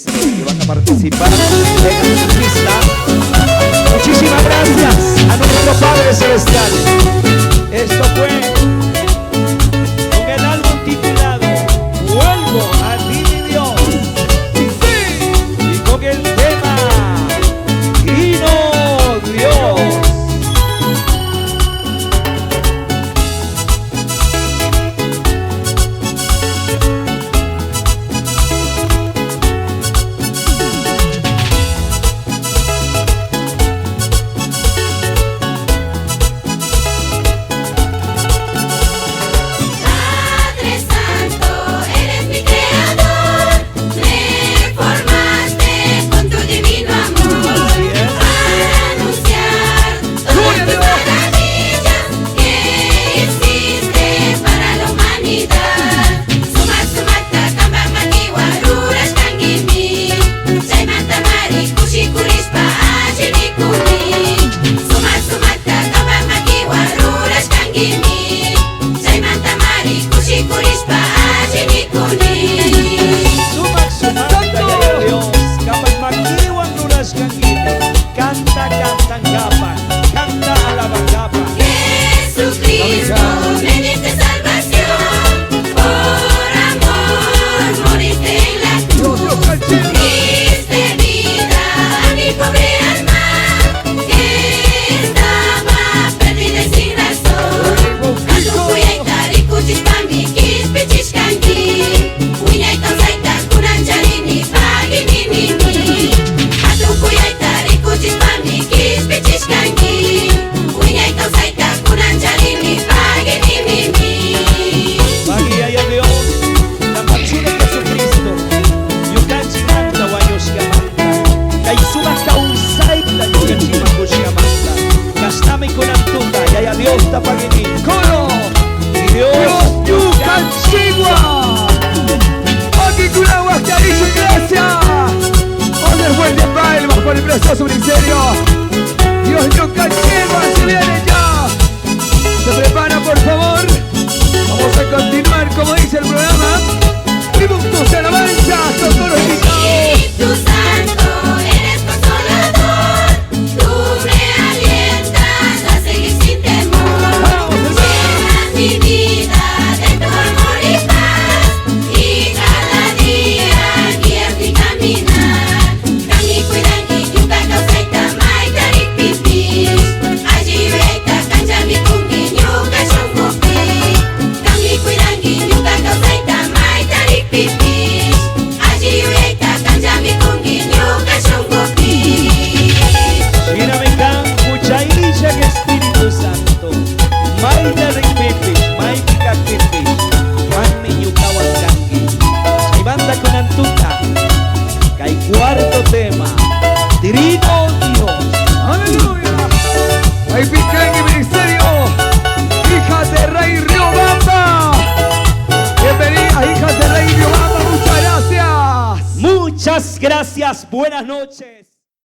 que van a participar en esta fiesta. Muchísimas gracias a nuestro Padre Celestial. Esto fue con el álbum titulado Vuelvo a ti, mi Dios. Sí. Y con el tema Vino Dios. Canta, canta, capa, canta alabacapa. Jesucristo, me diste salvación, por amor moriste en la cruz. Diste vida a mi pobre alma, que estaba perdida y sin razón. Atu kuyaita rikuchis pami kis pichis kanki, kuyaita saita kunancharini pagi nini. Atu kuyaita rikuchis pami kis pichis kanki, kuyaita saita kunancharini pagi nini. Magia a Dios, la máxima Jesucristo. Yukanchimanta wanyoskamanta. Kaisuma kausaita yukanchima kuskamanta. Gastame con antuta, yaya Dios tapagini. Coro, y Dios yukanchigua. Aquí con agua que ha dicho iglesia. Donde fuerte palmas por el precioso ministerio. Dios yukanchigua se viene ya. Se prepara por favor. Vamos a continuar como dice el programa. Tributos de alabanza con todos los invitados. Espíritu Santo, eres consolador, tú me alientas a seguir sin temor. Llenas mi vida de tu amor y paz, y cada día guías mi caminar. Kami kuidangi juga kau saita mai tarik pipis, aji weita kanjami kungi nyuka shonggopi. Kami kuidangi juga kau saita mai tarik pipis, aji weita kanjami kungi nyuka shonggopi. Mira me escucha y dice que Espíritu Santo. Maita rikpipis, maita kakpipis, mami yukawankangi. Hay banda con antuta. Hay cuarto tema. Trino Dios. Aleluya. Hay Picangi Ministerio. Hijas de Rey Riobamba. Bienvenidas, hijas de Rey Riobamba. Muchas gracias. Muchas gracias. Buenas noches.